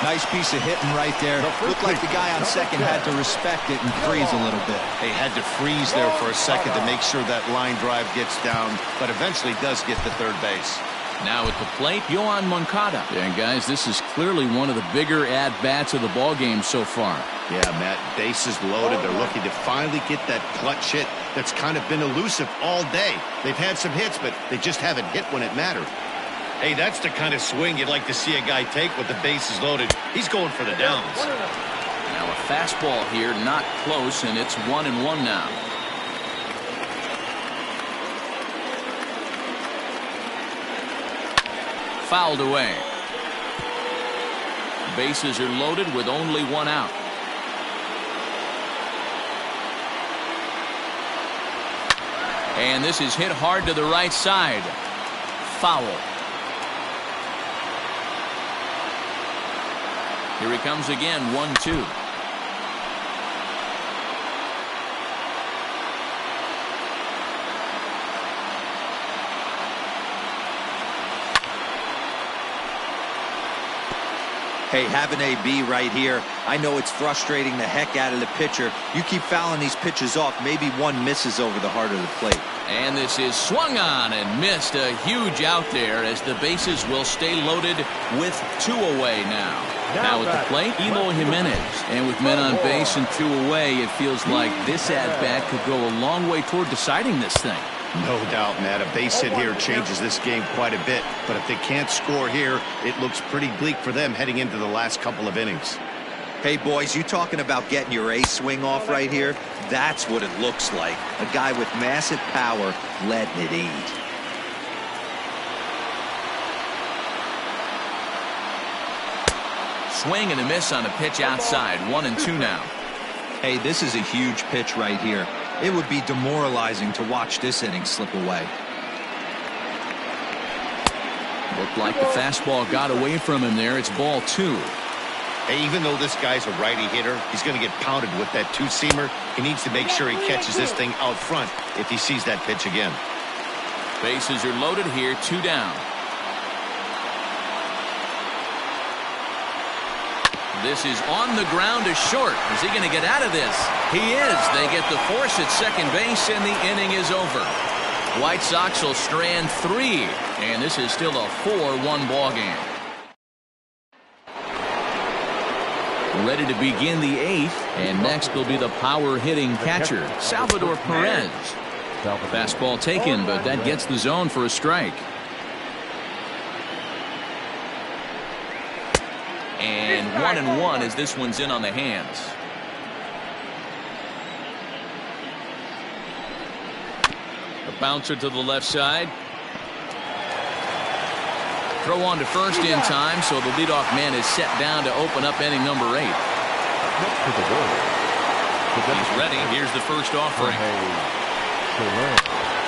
Speaker 4: Nice piece of hitting right there. Looked like the guy on second had to respect it and freeze a little bit.
Speaker 3: They had to freeze there for a second to make sure that line drive gets down, but eventually does get to third base.
Speaker 1: Now at the plate, Yoan Moncada. And guys, this is clearly one of the bigger at-bats of the ball game so far.
Speaker 2: Yeah, Matt, bases loaded. They're looking to finally get that clutch hit that's kind of been elusive all day. They've had some hits, but they just haven't hit when it mattered.
Speaker 3: Hey, that's the kind of swing you'd like to see a guy take with the bases loaded. He's going for the downs.
Speaker 1: Now a fastball here, not close, and it's 1-1 now. Fouled away. Bases are loaded with only one out. And this is hit hard to the right side. Foul. Here he comes again, 1-2.
Speaker 4: Hey, have an AB right here. I know it's frustrating the heck out of the pitcher. You keep fouling these pitches off, maybe one misses over the heart of the plate.
Speaker 1: And this is swung on and missed. A huge out there as the bases will stay loaded with two away now. Now at the plate, Eloy Jimenez. And with men on base and two away, it feels like this at-bat could go a long way toward deciding this thing.
Speaker 2: No doubt, Matt. A base hit here changes this game quite a bit. But if they can't score here, it looks pretty bleak for them heading into the last couple of innings.
Speaker 4: Hey, boys, you talking about getting your ace swing off right here? That's what it looks like. A guy with massive power letting it eat.
Speaker 1: Swing and a miss on a pitch outside. 1-2 now.
Speaker 4: Hey, this is a huge pitch right here. It would be demoralizing to watch this inning slip away.
Speaker 1: Looked like the fastball got away from him there. It's ball 2.
Speaker 3: Hey, even though this guy's a righty hitter, he's going to get pounded with that two-seamer. He needs to make sure he catches this thing out front if he sees that pitch again.
Speaker 1: Bases are loaded here, 2 down. This is on the ground to short. Is he going to get out of this? He is. They get the force at second base, and the inning is over. White Sox will strand 3, and this is still a 4-1 ball game. Ready to begin the 8th, and next will be the power-hitting catcher, Salvador Perez. Fastball taken, but that gets the zone for a strike. And 1-1 as this one's in on the hands. A bouncer to the left side. Throw on to first in time, so the leadoff man is set down to open up inning number 8. He's ready. Here's the first offering.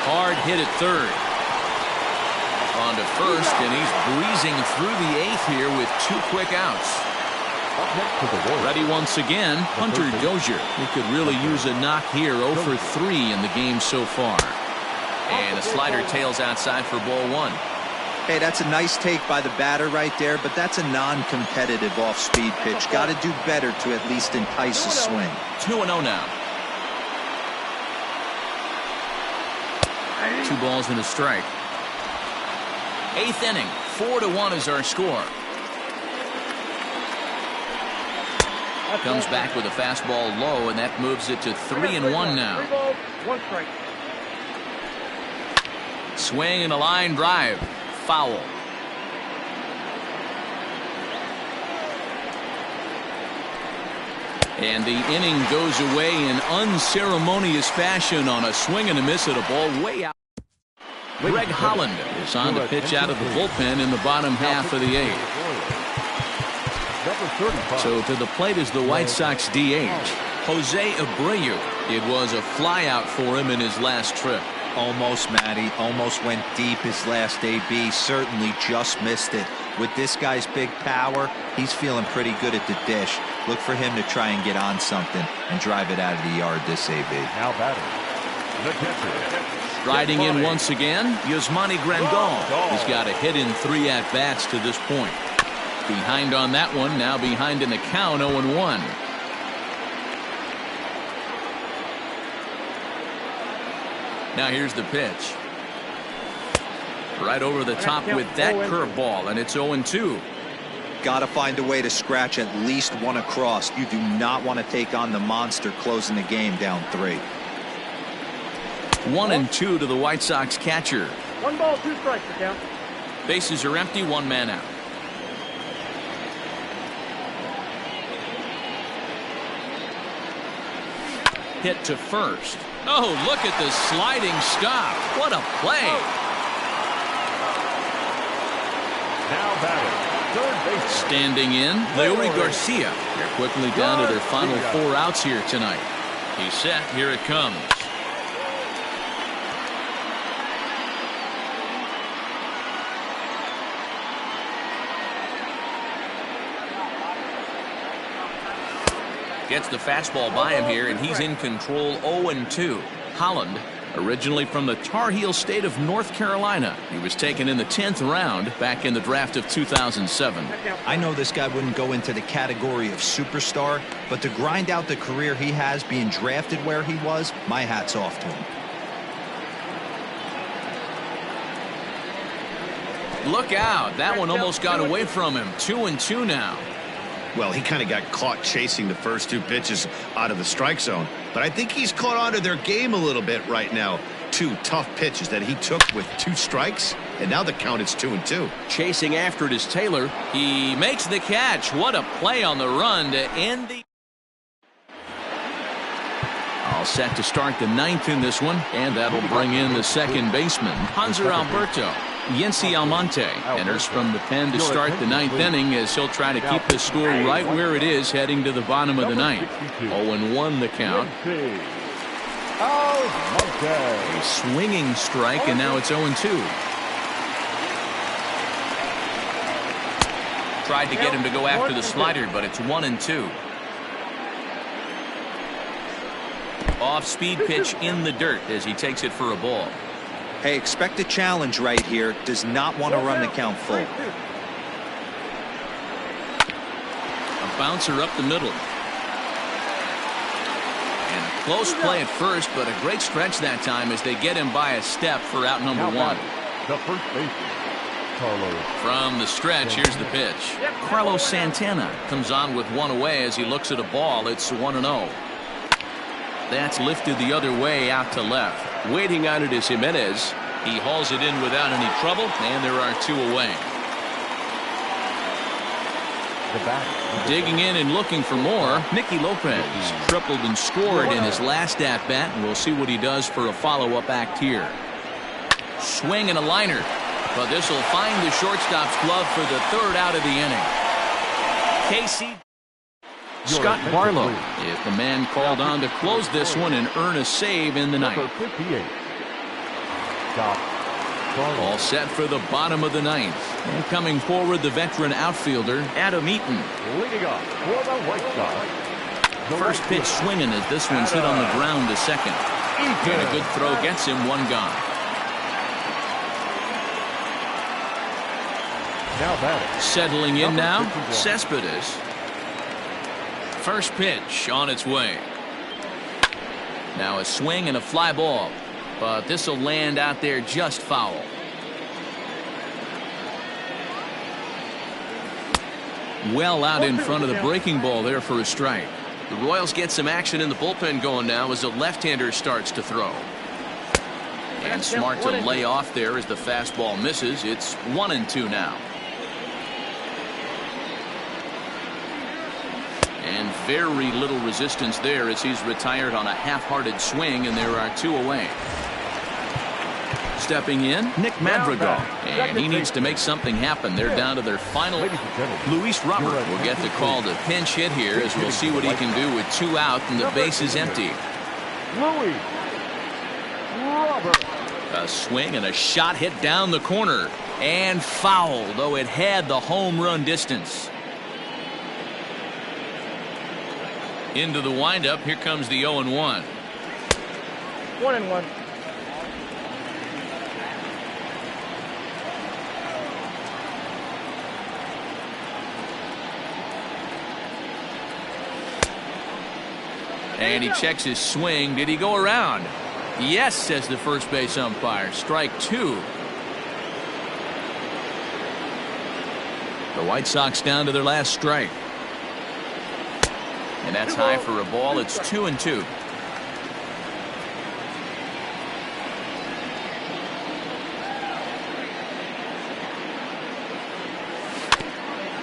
Speaker 1: Hard hit at third. On to first, and he's breezing through the 8th here with 2 quick outs. Ready once again, Hunter Dozier. He could really use a knock here. 0 for 3 in the game so far. And a slider tails outside for ball 1.
Speaker 4: Hey, that's a nice take by the batter right there, but that's a non-competitive off-speed pitch. Got to do better to at least entice a swing.
Speaker 1: 2-0 now. 2 balls and a strike. 8th inning, 4-1 is our score. Comes back with a fastball low, and that moves it to 3-1 now.
Speaker 6: 3 balls, 1 strike.
Speaker 1: Swing and a line drive. Foul. And the inning goes away in unceremonious fashion on a swing and a miss at a ball way out. Greg Holland is on to pitch out of the bullpen in the bottom half of the 8th. So to the plate is the White Sox DH, Jose Abreu. It was a flyout for him in his last trip.
Speaker 4: Almost, Matty. Almost went deep his last AB. Certainly just missed it. With this guy's big power, he's feeling pretty good at the dish. Look for him to try and get on something and drive it out of the yard this AB.
Speaker 5: Now batting, the catcher.
Speaker 1: Riding in once again, Yasmani Grandal. He's got a hit in 3 at-bats to this point. Behind on that one, now behind in the count, 0-1. Now here's the pitch. Right over the top with that curveball, and it's 0-2.
Speaker 4: Got to find a way to scratch at least one across. You do not want to take on the monster closing the game down 3.
Speaker 1: 1-2 to the White Sox catcher.
Speaker 6: 1 ball, 2 strikes, the count.
Speaker 1: Bases are empty, 1 man out. Hit to first. Oh, look at the sliding stop. What a play.
Speaker 5: Now batting, third base.
Speaker 1: Standing in, Leury Garcia. They're quickly down to their final 4 outs here tonight. He's set. Here it comes. Gets the fastball by him here, and he's in control. 0-2. Holland, originally from the Tar Heel state of North Carolina. He was taken in the 10th round back in the draft of 2007.
Speaker 4: I know this guy wouldn't go into the category of superstar, but to grind out the career he has being drafted where he was, my hat's off to him.
Speaker 1: Look out. That one almost got away from him. 2-2 now.
Speaker 2: Well, he kind of got caught chasing the first 2 pitches out of the strike zone. But I think he's caught on to their game a little bit right now. 2 tough pitches that he took with 2 strikes, and now the count is 2-2.
Speaker 1: Chasing after it is Taylor. He makes the catch. What a play on the run to end the... All set to start the 9th in this one, and that'll bring in the second baseman, Hanser Alberto. Yency Almonte enters from the pen to start the 9th inning as he'll try to keep the score right where it is heading to the bottom of the 9th. 0-1 the count. A swinging strike, and now it's 0-2. Tried to get him to go after the slider, but it's 1-2. Off-speed pitch in the dirt as he takes it for a ball.
Speaker 4: Hey, expect a challenge right here. Does not want to run the count full.
Speaker 1: A bouncer up the middle. And a close play at first, but a great stretch that time as they get him by a step for out number one.
Speaker 5: The first baseman, Carlos.
Speaker 1: From the stretch, here's the pitch. Carlos Santana comes on with one away as he looks at a ball. It's 1-0. That's lifted the other way out to left. Waiting on it is Jimenez. He hauls it in without any trouble, and there are two away. Digging in and looking for more, Nicky Lopez tripled and scored in his last at-bat, and we'll see what he does for a follow-up act here. Swing and a liner, but this will find the shortstop's glove for the third out of the inning. Casey Scott Barlow is the man called on to close this one and earn a save in the ninth. All set for the bottom of the ninth. And coming forward, the veteran outfielder, Adam Eaton.
Speaker 5: Leading off for the White Sox.
Speaker 1: First pitch swinging as this one's hit on the ground to second. And a good throw gets him one gone.
Speaker 5: Now batting.
Speaker 1: Settling in now, Cespedes. First pitch on its way. Now a swing and a fly ball, but this will land out there just foul. Well out in front of the breaking ball there for a strike. The Royals get some action in the bullpen going now as the left-hander starts to throw. And smart to lay off there as the fastball misses. It's 1-2 now. And very little resistance there as he's retired on a half-hearted swing, and there are two away. Stepping in, Nick Madrigal, and he needs to make something happen. They're down to their final. Luis Robert will get the call to pinch hit here as we'll see what he can do with two out and the base is empty.
Speaker 5: Luis Robert.
Speaker 1: A swing and a shot hit down the corner and foul, though it had the home run distance. Into the windup, here comes the 0-1.
Speaker 6: 1-1.
Speaker 1: And he checks his swing. Did he go around? Yes, says the first base umpire. Strike two. The White Sox down to their last strike. And that's high for a ball. It's 2-2.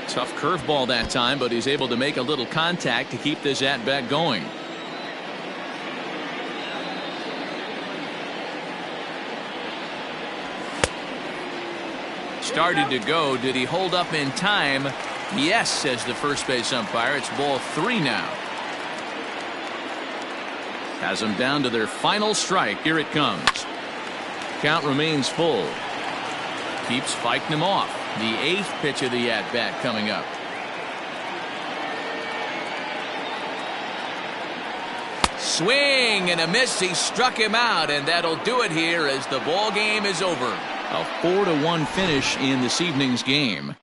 Speaker 1: Tough curveball that time, but he's able to make a little contact to keep this at-bat going. Started to go. Did he hold up in time? Yes, says the first base umpire. It's ball three now. Has them down to their final strike. Here it comes. Count remains full. Keeps fighting him off. The eighth pitch of the at-bat coming up. Swing and a miss. He struck him out, and that'll do it here as the ball game is over. A 4-1 finish in this evening's game.